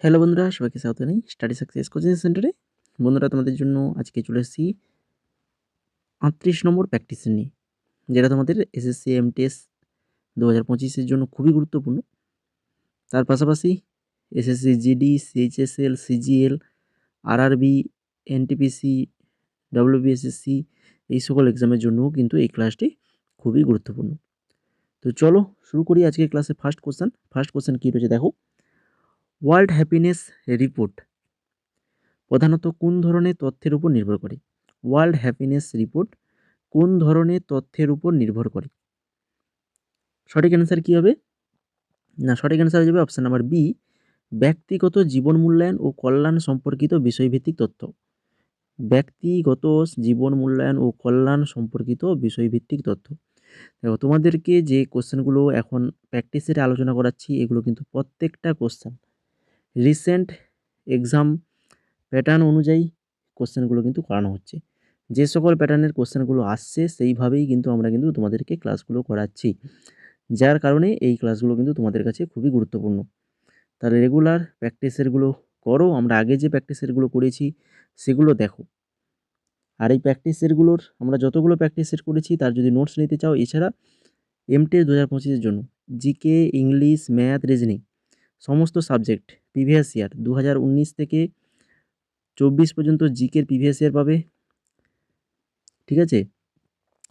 Hello বন্ধুরা, সবাইকে স্বাগত জানাই স্টাডি সাকসেস কোচিং সেন্টারে। বন্ধুরা, তোমাদের জন্য আজকে চলে এসেছি ৩৮ নম্বর প্র্যাকটিস নিয়ে, যেটা তোমাদের এসএসসি এমটিএস 2025-এর জন্য খুবই গুরুত্বপূর্ণ। তার পাশাপাশি SSC GD, CHSL, CGL, RRB, NTPC, WBSSC এই সকল এক্সামের জন্যও কিন্তু এই ক্লাসটি খুবই গুরুত্বপূর্ণ। তো চলো শুরু করি আজকের ক্লাসের ফার্স্ট কোশ্চেন কী রয়েছে দেখো। ওয়ার্ল্ড হ্যাপিনেস রিপোর্ট প্রধানত কোন ধরনের তথ্যের উপর নির্ভর করে? ওয়ার্ল্ড হ্যাপিনেস রিপোর্ট কোন ধরনের তথ্যের উপর নির্ভর করে? সঠিক অ্যান্সার কী হবে? সঠিক অ্যান্সার হয়ে যাবে অপশান নাম্বার বি, ব্যক্তিগত জীবন মূল্যায়ন ও কল্যাণ সম্পর্কিত বিষয়ভিত্তিক তথ্য। ব্যক্তিগত জীবন মূল্যায়ন ও কল্যাণ সম্পর্কিত বিষয়ভিত্তিক তথ্য। দেখো, তোমাদেরকে যে কোশ্চেনগুলো এখন প্র্যাকটিসের আলোচনা করাচ্ছি, এগুলো কিন্তু প্রত্যেকটা কোশ্চেন রিসেন্ট এক্সাম প্যাটার্ন অনুযায়ী কোশ্চেনগুলো কিন্তু করানো হচ্ছে। যে সকল প্যাটার্নের কোশ্চেনগুলো আসছে সেইভাবেই কিন্তু আমরা কিন্তু তোমাদেরকে ক্লাসগুলো করাচ্ছি, যার কারণে এই ক্লাসগুলো কিন্তু তোমাদের কাছে খুবই গুরুত্বপূর্ণ। তাহলে রেগুলার প্র্যাকটিসেরগুলো করো, আমরা আগে যে প্র্যাকটিসেরগুলো করেছি সেগুলো দেখো। আর এই প্র্যাকটিসেরগুলোর আমরা যতগুলো প্র্যাকটিসের করেছি তার যদি নোটস নিতে চাও, এছাড়া এমটিএস 2025-এর জন্য জিকে, ইংলিশ, ম্যাথ, রিজনিং সমস্ত সাবজেক্ট প্রিভিয়াস ইয়ার 2019 থেকে 24 পর্যন্ত জিকের প্রিভিয়াস ইয়ার পাবে, ঠিক আছে?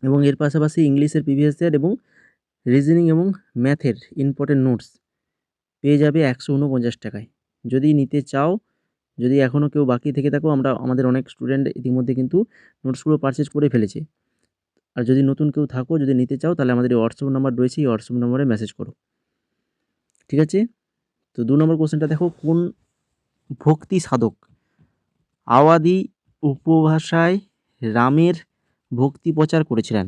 এবং এর পাশাপাশি ইংলিশের প্রিভিয়াস ইয়ার এবং রিজনিং এবং ম্যাথের ইম্পর্টেন্ট নোটস পেয়ে যাবে 149 টাকায়। যদি নিতে চাও, যদি এখনও কেউ বাকি থেকে থাকো, আমাদের অনেক স্টুডেন্ট ইতিমধ্যে কিন্তু নোটসগুলো পারচেজ করে ফেলেছে। আর যদি নতুন কেউ থাকো, যদি নিতে চাও, তাহলে আমাদের এই হোয়াটসঅ্যাপ নাম্বার রয়েছে, এই হোয়াটসঅ্যাপ নাম্বারে মেসেজ করো, ঠিক আছে? তো 2 নম্বর কোশ্চেনটা দেখো, কোন ভক্তি সাধক আওয়াধি উপভাষায় রামের ভক্তি প্রচার করেছিলেন?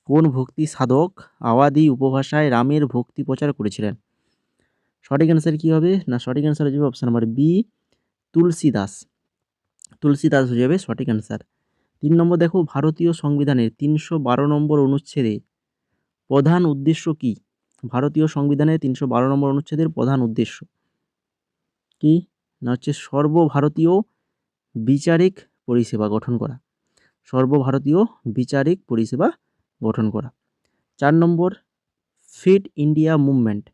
কোন ভক্তি সাধক আওয়াধি উপভাষায় রামের ভক্তি প্রচার করেছিলেন? সঠিক অ্যান্সার কী হবে? সঠিক অ্যান্সার হয়ে যাবে option number B, Tulsidas. Tulsidas হয়ে যাবে সঠিক অ্যান্সার। 3 নম্বর দেখো, ভারতীয় সংবিধানের 312 নম্বর অনুচ্ছেদে প্রধান উদ্দেশ্য কী? ভারতীয় সংবিধানের 312 নম্বর অনুচ্ছেদের প্রধান উদ্দেশ্য কী? হচ্ছে সর্বভারতীয় বিচারিক পরিষেবা গঠন করা। সর্বভারতীয় বিচারিক পরিষেবা গঠন করা। 4 number, fit India movement.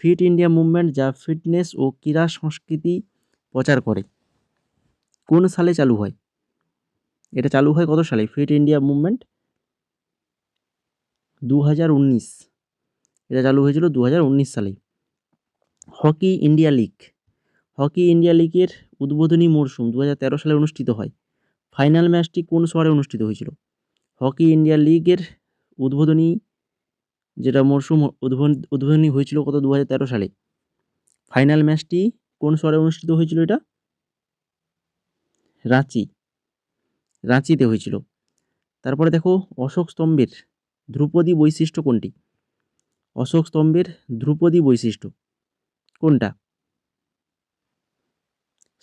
Fit India movement, যা ফিটনেস ও ক্রীড়া সংস্কৃতি প্রচার করে, কোন সালে চালু হয়? এটা চালু হয় কত সালে? ফিট ইন্ডিয়া মুভমেন্ট 2019, এটা চালু হয়েছিল 2019 সালে। Hockey India league. Hockey India লিগের উদ্বোধনী মরশুম 2013 সালে অনুষ্ঠিত হয়। ফাইনাল ম্যাচটি কোন শহরে অনুষ্ঠিত হয়েছিল? হকি ইন্ডিয়া লিগের উদ্বোধনী যেটা মরশুম উদ্বোধনী হয়েছিল কত? 2013 সালে। ফাইনাল ম্যাচটি কোন শহরে অনুষ্ঠিত হয়েছিল? এটা রাঁচিতে হয়েছিল। তারপরে দেখো, অশোক স্তম্ভের ধ্রুপদী বৈশিষ্ট্য কোনটি? অশোক স্তম্ভের ধ্রুপদী বৈশিষ্ট্য কোনটা?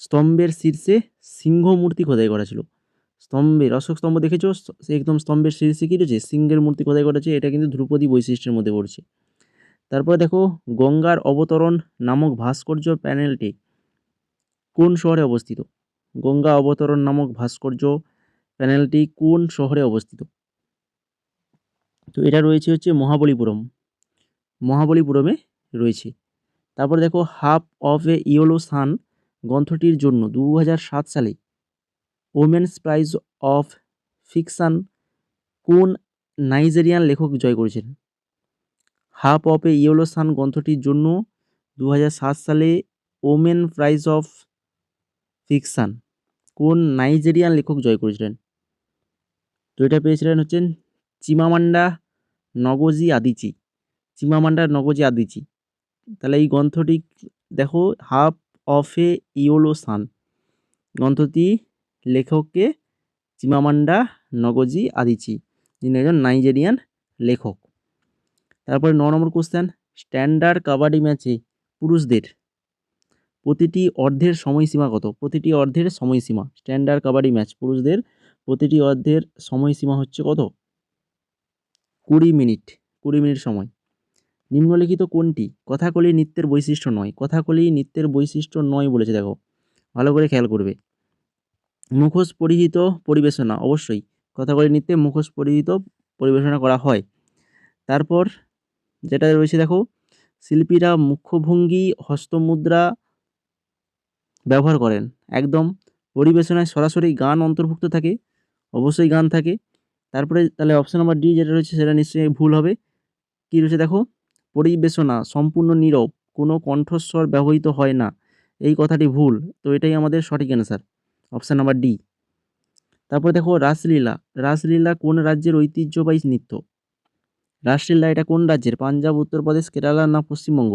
স্তম্ভের শীর্ষে সিংহ মূর্তি খোদাই করা ছিল। অশোক স্তম্ভ দেখেছো, একদম স্তম্ভের শীর্ষে কী রয়েছে? সিংহের মূর্তি খোদাই করা আছে, এটা কিন্তু ধ্রুপদী বৈশিষ্ট্যের মধ্যে পড়ছে। তারপরে দেখো, গঙ্গার অবতরণ নামক ভাস্কর্য প্যানেলটি কোন শহরে অবস্থিত? গঙ্গা অবতরণ নামক ভাস্কর্য প্যানেলটি কোন শহরে অবস্থিত? তো এটা রয়েছে হচ্ছে মহাবলীপুরমে রয়েছে। তারপরে দেখো, হাফ অফ এ ইয়েলো সান গ্রন্থটির জন্য 2007 সালে ওমেন্স প্রাইজ অফ ফিকশন কোন নাইজেরিয়ান লেখক জয় করেছেন? হাফ অফ এ ইয়েলো সান গ্রন্থটির জন্য 2007 সালে ওমেন প্রাইজ অফ ফিকশন কোন নাইজেরিয়ান লেখক জয় করেছিলেন? তো এটা পেয়েছিলেন হচ্ছেন চিমামান্ডা নগজি আদিচি। তাহলে এই গ্রন্থটি দেখো, হাফ অফ এ ইয়েলো সান গ্রন্থটি লেখককে চিমামান্ডা নগজি আদিচি, যিনি একজন নাইজেরিয়ান লেখক। তারপরে 9 নম্বর কোশ্চেন, স্ট্যান্ডার্ড কাবাডি ম্যাচে পুরুষদের প্রতিটি অর্ধের সময়সীমা কত? প্রতিটি অর্ধের সময়সীমা, স্ট্যান্ডার্ড কাবাডি ম্যাচ পুরুষদের প্রতিটি অর্ধের সময়সীমা হচ্ছে কত? 20 মিনিট সময়। নিম্নলিখিত কোনটি কথাকলি নৃত্যের বৈশিষ্ট্য নয়? কথাকলি নৃত্যের বৈশিষ্ট্য নয় বলেছে, দেখো ভালো করে খেয়াল করবে। মুখোশ পরিহিত পরিবেশনা, অবশ্যই কথাকলি নৃত্যে মুখোশ পরিহিত পরিবেশনা করা হয়। তারপর যেটা রয়েছে দেখো, শিল্পীরা মুখভঙ্গি হস্তমুদ্রা ব্যবহার করেন। একদম। পরিবেশনায় সরাসরি গান অন্তর্ভুক্ত থাকে, অবশ্যই গান থাকে। তারপরে তাহলে অপশন নাম্বার ডি যেটা রয়েছে সেটা নিশ্চয়ই ভুল হবে। কী রয়েছে দেখো, পরিবেশনা সম্পূর্ণ নীরব, কোনো কণ্ঠস্বর ব্যবহৃত হয় না, এই কথাটি ভুল। তো এটাই আমাদের সঠিক অ্যান্সার, অপশন নাম্বার ডি। তারপরে দেখো রাসলীলা, রাসলীলা কোন রাজ্যের ঐতিহ্যবাহী নৃত্য? রাসলীলা এটা কোন রাজ্যের? পাঞ্জাব, উত্তরপ্রদেশ, কেরালা না পশ্চিমবঙ্গ?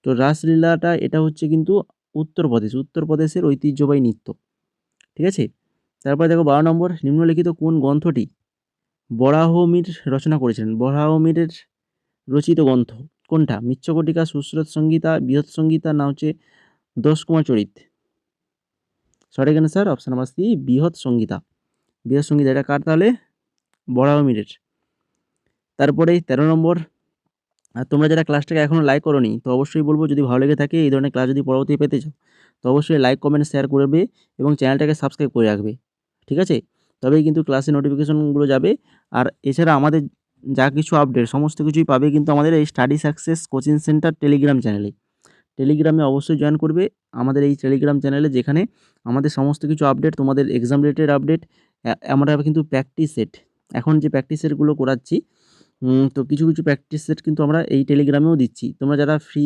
তো রাসলীলাটা এটা হচ্ছে কিন্তু উত্তরপ্রদেশ, উত্তরপ্রদেশের ঐতিহ্যবাহী নৃত্য। ঠিক আছে। তারপরে দেখো 12 নম্বর, নিম্নলিখিত কোন গ্রন্থটি বরাহমির রচনা করেছিলেন? বরাহমিরের রচিত গ্রন্থ কোনটা? মিচ্ছকটিকা, সুশ্রুত সংহিতা, বৃহৎ সংহিতা না হচ্ছে দশকুমার চরিত? সঠিক অ্যান্সার অপশন নাম্বার সি, বৃহৎ সংহিতা। বৃহৎ সংহিতা এটা কার তাহলে? বরাহমিরের। তারপরে 13 নম্বর, আর তোমরা যারা ক্লাসটাকে এখনও লাইক করোনি তো অবশ্যই বলবো, যদি ভালো লেগে থাকে এই ধরনের ক্লাস যদি পরবর্তী পেতে চাও তো অবশ্যই লাইক কমেন্ট শেয়ার করবে এবং চ্যানেলটাকে সাবস্ক্রাইব করে রাখবে। ঠিক আছে, তবেই কিন্তু ক্লাসের নোটিফিকেশনগুলো যাবে। আর এছাড়া আমাদের যা কিছু আপডেট সমস্ত কিছুই পাবে কিন্তু আমাদের এই study success coaching centre Telegram চ্যানেলে। টেলিগ্রামে অবশ্যই জয়েন করবে আমাদের এই টেলিগ্রাম চ্যানেলে, যেখানে আমাদের সমস্ত কিছু আপডেট, তোমাদের এক্সাম রিলেটেড আপডেট, আমরা কিন্তু প্র্যাকটিস সেট, এখন যে প্র্যাকটিস সেটগুলো করাচ্ছি তো কিছু কিছু প্র্যাকটিস সেট কিন্তু আমরা এই টেলিগ্রামেও দিচ্ছি। তোমরা যারা ফ্রি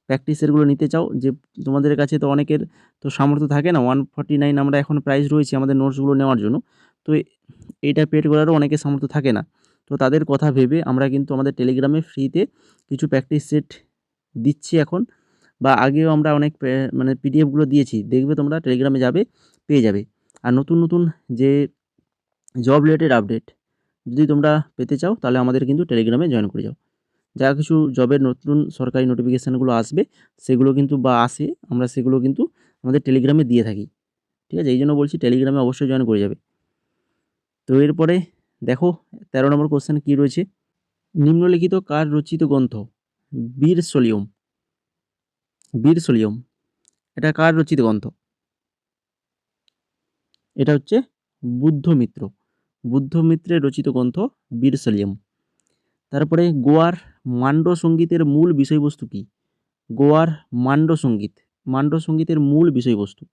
প্র্যাকটিস সেটগুলো নিতে চাও, যে তোমাদের কাছে তো অনেকের তো সামর্থ্য থাকে না, 149 আমরা এখন প্রাইস রয়েছে আমাদের নোটসগুলো নেওয়ার জন্য। তো এইটা পেড করারও অনেকের সামর্থ্য থাকে না। তো তাদের কথা ভেবে আমরা কিন্তু আমাদের টেলিগ্রামে ফ্রিতে কিছু প্র্যাকটিস সেট দিচ্ছি এখন, বা আগেও আমরা অনেক মানে পিডিএফগুলো দিয়েছি, দেখবে তোমরা টেলিগ্রামে যাবে পেয়ে যাবে। আর নতুন নতুন যে জব রিলেটেড আপডেট যদি তোমরা পেতে চাও তাহলে আমাদের কিন্তু টেলিগ্রামে জয়েন করে যাও। যা কিছু জবের নতুন সরকারি নোটিফিকেশানগুলো আসবে সেগুলো কিন্তু বা আসে, আমরা সেগুলো কিন্তু আমাদের টেলিগ্রামে দিয়ে থাকি। ঠিক আছে, এই জন্য বলছি টেলিগ্রামে অবশ্যই জয়েন করে যাবে। তো এরপরে দেখো 13 নম্বর কোশ্চেন কী রয়েছে, নিম্নলিখিত কার রচিত গ্রন্থ? বীর সলিয়ম, বীর সলিয়ম এটা কার রচিত গ্রন্থ? এটা হচ্ছে বুদ্ধমিত্র, বুদ্ধমিত্রের রচিত গ্রন্থ বীর সলিয়ম। তারপরে গোয়ার মান্ড সঙ্গীতের মূল বিষয়বস্তু কী? গোয়ার মান্ড সঙ্গীত, মান্ড সঙ্গীতের মূল বিষয়বস্তু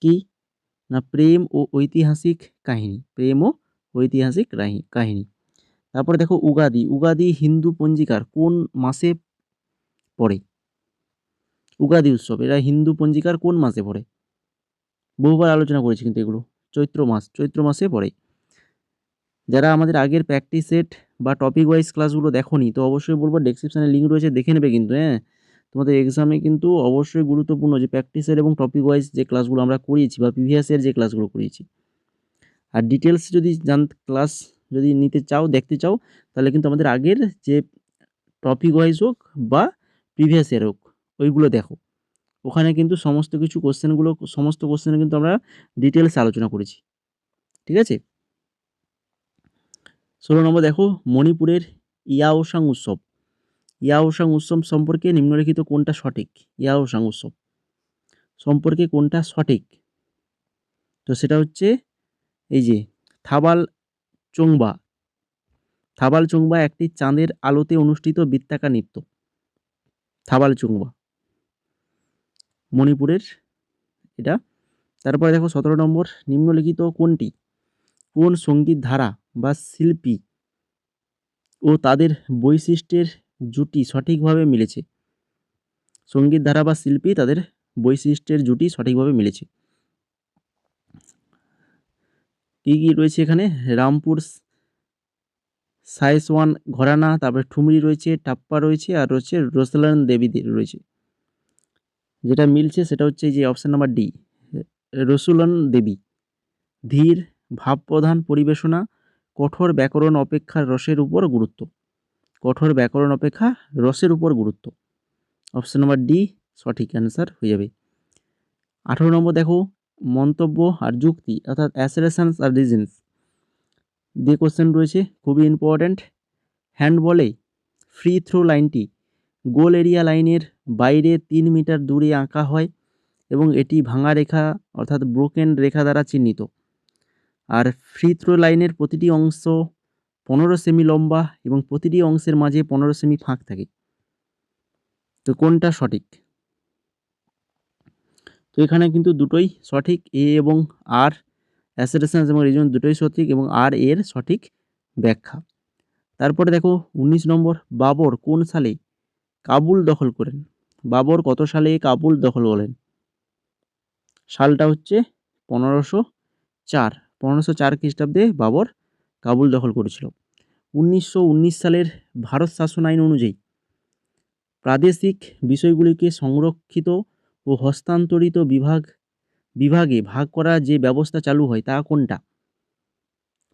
কি? না প্রেম ও ঐতিহাসিক কাহিনী, প্রেম ও ঐতিহাসিক কাহিনী। তারপরে দেখো উগাদি, উগাদি হিন্দু পঞ্জিকার কোন মাসে পড়ে? উগাদি উৎসব এটা হিন্দু পঞ্জিকার কোন মাসে পড়ে? বহুবার আলোচনা করেছি কিন্তু এগুলো, চৈত্র মাস, চৈত্র মাসে পড়ে। যারা আমাদের আগের প্র্যাকটিস সেট বা টপিক ওয়াইজ ক্লাসগুলো দেখোনি তো অবশ্যই বলবো ডেসক্রিপশানে লিঙ্ক রয়েছে, দেখে নেবে কিন্তু। হ্যাঁ, তোমাদের এক্সামে কিন্তু অবশ্যই গুরুত্বপূর্ণ যে প্র্যাকটিসের এবং টপিক ওয়াইজ যে ক্লাসগুলো আমরা করিয়েছি বা প্রিভিয়াস ইয়ার যে ক্লাসগুলো করিয়েছি। আর ডিটেলস যদি ক্লাস যদি নিতে চাও, দেখতে চাও, তাহলে কিন্তু আমাদের আগের যে টপিক ওয়াইজ হোক বা প্রিভিয়াস ইয়ার হোক ওইগুলো দেখো, ওখানে কিন্তু সমস্ত কিছু কোশ্চেনগুলো, সমস্ত কোশ্চেনে কিন্তু আমরা ডিটেলস আলোচনা করেছি। ঠিক আছে। 16 নম্বর দেখো, মণিপুরের ইয়াওসাং উৎসব, ইয়াওসাং উৎসব সম্পর্কে নিম্নলিখিত কোনটা সঠিক? ইয়াওসাং উৎসব সম্পর্কে কোনটা সঠিক? তো সেটা হচ্ছে এই যে থাবাল চোংবা, থাবাল চোংবা একটি চাঁদের আলোতে অনুষ্ঠিত বৃত্তাকার নৃত্য, থাবাল চোংবা মণিপুরের এটা। তারপরে দেখো 17 নম্বর, নিম্নলিখিত কোনটি কোন সঙ্গীত ধারা বা শিল্পী ও তাদের বৈশিষ্ট্যের জুটি সঠিকভাবে মিলেছে? সঙ্গীত ধারা বা শিল্পী তাদের বৈশিষ্ট্যের জুটি সঠিকভাবে মিলেছে। কী কী রয়েছে এখানে? রামপুর সাইসওয়ান ঘরানা, তারপরে ঠুমরি রয়েছে, টাপ্পা রয়েছে, আর রয়েছে রোসলান দেবী রয়েছে। যেটা মিলছে সেটা হচ্ছে যে অপশান নাম্বার ডি, রসুলন দেবী। ধীর ভাবপ্রধান পরিবেশনা, কঠোর ব্যাকরণ অপেক্ষা রসের উপর গুরুত্ব, কঠোর ব্যাকরণ অপেক্ষা রসের উপর গুরুত্ব। অপশান নাম্বার ডি সঠিক অ্যান্সার হয়ে যাবে। 18 নম্বর দেখো, মন্তব্য আর যুক্তি অর্থাৎ অ্যাসারেশনস আর রিজনস দিয়ে কোশ্চেন রয়েছে, খুবই ইম্পর্ট্যান্ট। হ্যান্ডবলে ফ্রি থ্রো লাইনটি গোল এরিয়া লাইনের বাইরে 3 মিটার দূরে আঁকা হয় এবং এটি ভাঙা রেখা অর্থাৎ ব্রোকেন রেখা দ্বারা চিহ্নিত। আর ফ্রি থ্রো লাইনের প্রতিটি অংশ 15 সেমি লম্বা এবং প্রতিটি অংশের মাঝে 15 সেমি ফাঁক থাকে। তো কোনটা সঠিক? তো এখানে কিন্তু দুটোই সঠিক, এ এবং আর অ্যাসেরেশন এবং রিজন দুটোই সঠিক এবং আর এর সঠিক ব্যাখ্যা। তারপরে দেখো 19 নম্বর, বাবর কোন সালে কাবুল দখল করেন? বাবর কত সালে কাবুল দখল করেন? সালটা হচ্ছে 1504 খ্রিস্টাব্দে বাবর কাবুল দখল করেছিল। 1919 সালের ভারত শাসন আইন অনুযায়ী প্রাদেশিক বিষয়গুলিকে সংরক্ষিত ও হস্তান্তরিত বিভাগে ভাগ করা যে ব্যবস্থা চালু হয় তা কোনটা?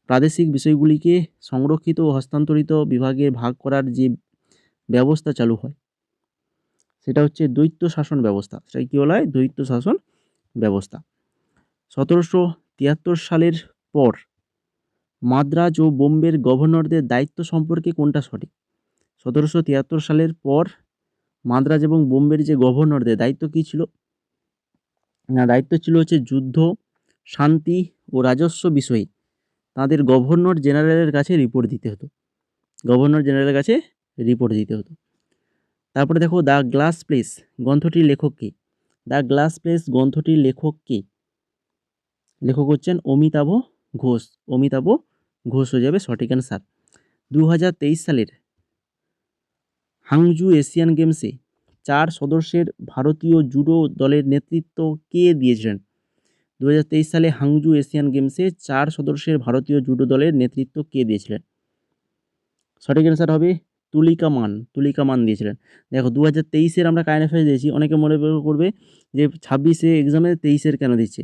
প্রাদেশিক বিষয়গুলিকে সংরক্ষিত ও হস্তান্তরিত বিভাগে ভাগ করার যে ব্যবস্থা চালু হয় সেটা হচ্ছে দ্বৈত শাসন ব্যবস্থা। সেটা কী বলা হয়? দ্বৈত শাসন ব্যবস্থা। 1773 সালের পর মাদ্রাজ ও বোম্বের গভর্নরদের দায়িত্ব সম্পর্কে কোনটা সঠিক? 1773 সালের পর মাদ্রাজ এবং বোম্বের যে গভর্নরদের দায়িত্ব কী ছিল? না, দায়িত্ব ছিল হচ্ছে যুদ্ধ, শান্তি ও রাজস্ব বিষয়ে তাদের গভর্নর জেনারেলের কাছে রিপোর্ট দিতে হতো। গভর্নর জেনারেলের কাছে রিপোর্ট দিতে হতো। তারপরে দেখো দ্য গ্লাস প্লেস গ্রন্থটির লেখক কে? দ্য গ্লাস প্লেস গ্রন্থটির লেখক কে? লেখক হচ্ছেন অমিতাভ ঘোষ। অমিতাভ ঘোষ হয়ে যাবে সঠিক অ্যান্সার। 2023 সালের হাংজু এশিয়ান গেমসে 4 সদস্যের ভারতীয় জুডো দলের নেতৃত্ব কে দিয়েছিলেন? 2023 সালে হাংজু এশিয়ান গেমসে 4 সদস্যের ভারতীয় জুডো দলের নেতৃত্ব কে দিয়েছিলেন? সঠিক অ্যান্সার হবে তুলিকা মান। তুলিকা মান দিয়েছিলেন। দেখো 2023-এর আমরা কারেন্ট অ্যাফেয়ার্স দিয়েছি, অনেকে মনে করবে যে 26-এ এক্সামে 23-এর কেন দিচ্ছে।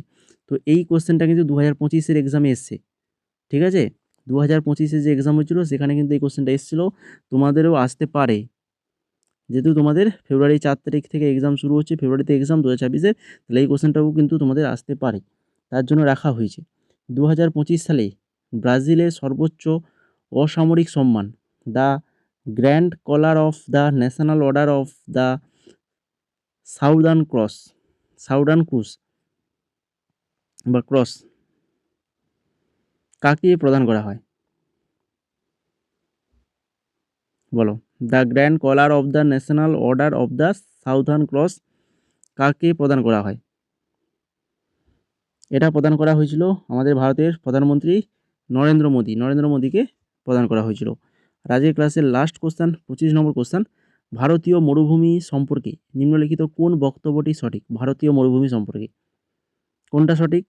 তো এই কোশ্চেনটা কিন্তু 2025-এর এক্সামে এসছে, ঠিক আছে? 2025-এ যে এক্সাম হয়েছিল সেখানে কিন্তু এই কোশ্চেনটা এসেছিলো, তোমাদেরও আসতে পারে। যেহেতু তোমাদের ফেব্রুয়ারি 4 তারিখ থেকে এক্সাম শুরু হচ্ছে, ফেব্রুয়ারিতে এক্সাম 2026-এর, তাহলে এই কোশ্চেনটাও কিন্তু তোমাদের আসতে পারে, তার জন্য রাখা হয়েছে। 2025 সালে ব্রাজিলের সর্বোচ্চ অসামরিক সম্মান the grand collar of the national order of the southern cross বা ক্রস কাকে প্রদান করা হয়? বলো, the grand collar of the national order of the southern cross কাকে প্রদান করা হয়? এটা প্রদান করা হয়েছিল আমাদের ভারতের প্রধানমন্ত্রী নরেন্দ্র মোদীকে প্রদান করা হয়েছিল। আর আজকের ক্লাসের লাস্ট কোশ্চেন, 25 নম্বর কোশ্চেন, ভারতীয় মরুভূমি সম্পর্কে নিম্নলিখিত কোন বক্তব্যটি সঠিক? ভারতীয় মরুভূমি সম্পর্কে কোনটা সঠিক?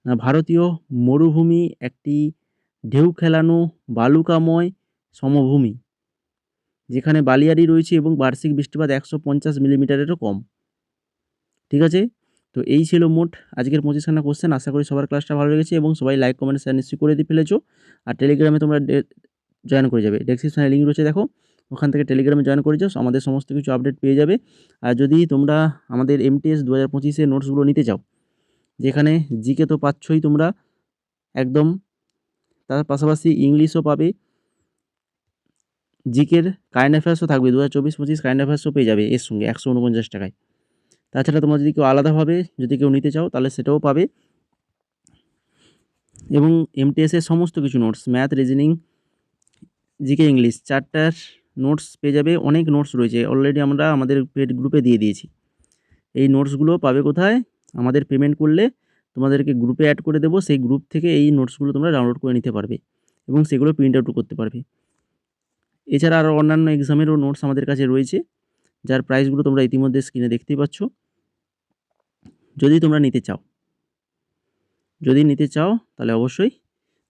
না, ভারতীয় মরুভূমি একটি ঢেউ খেলানো বালুকাময় সমভূমি যেখানে বালিয়াড়ি রয়েছে এবং বার্ষিক বৃষ্টিপাত 150 মিলিমিটারেরও কম। ঠিক আছে, তো এই ছিল মোট আজকের 25খানা কোশ্চেন। আশা করি সবার ক্লাসটা ভালো লেগেছে এবং সবাই লাইক কমেন্ট শেয়ার নিশ্চয়ই করে দিয়ে ফেলেছো। আর টেলিগ্রামে তোমরা জয়েন করে যাবে, ডেসক্রিপশনে লিঙ্ক রয়েছে দেখো, ওখান থেকে টেলিগ্রামে জয়েন করে যাও, আমাদের সমস্ত কিছু আপডেট পেয়ে যাবে। আর যদি তোমরা আমাদের MTS 2025-এর নোটসগুলো নিতে চাও, যেখানে জিকে তো পাচ্ছই তোমরা একদম, তার পাশাপাশি ইংলিশও পাবে, জিকের কারেন্ট অ্যাফেয়ার্সও থাকবে, 2024-25 কারেন্ট অ্যাফেয়ার্সও পেয়ে যাবে এর সঙ্গে 149 টাকায়। তাছাড়া তোমরা যদি কেউ আলাদাভাবে যদি কেউ নিতে চাও তাহলে সেটাও পাবে। এবং MTS-এর সমস্ত কিছু notes, math, reasoning, GK, English, 4টার নোটস পেয়ে যাবে। অনেক নোটস রয়েছে, অলরেডি আমরা আমাদের পেড গ্রুপে দিয়ে দিয়েছি। এই নোটসগুলো পাবে কোথায়? আমাদের পেমেন্ট করলে তোমাদেরকে গ্রুপে অ্যাড করে দেবো, সেই গ্রুপ থেকে এই নোটসগুলো তোমরা ডাউনলোড করে নিতে পারবে এবং সেগুলো প্রিন্ট আউটও করতে পারবে। এছাড়া আরও অন্যান্য এক্সামেরও নোটস আমাদের কাছে রয়েছে, যার প্রাইসগুলো তোমরা ইতিমধ্যে স্ক্রিনে দেখতেই পাচ্ছ। যদি তোমরা নিতে চাও তাহলে অবশ্যই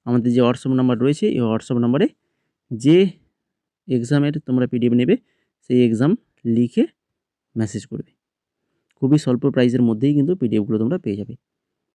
আমাদের যে হোয়াটসঅ্যাপ নাম্বার রয়েছে, এই হোয়াটসঅ্যাপ নাম্বারে যে এক্সামের তোমরা PDF নেবে সেই এক্সাম লিখে মেসেজ করবে। খুবই স্বল্প প্রাইসের মধ্যেই কিন্তু PDFগুলো তোমরা পেয়ে যাবে।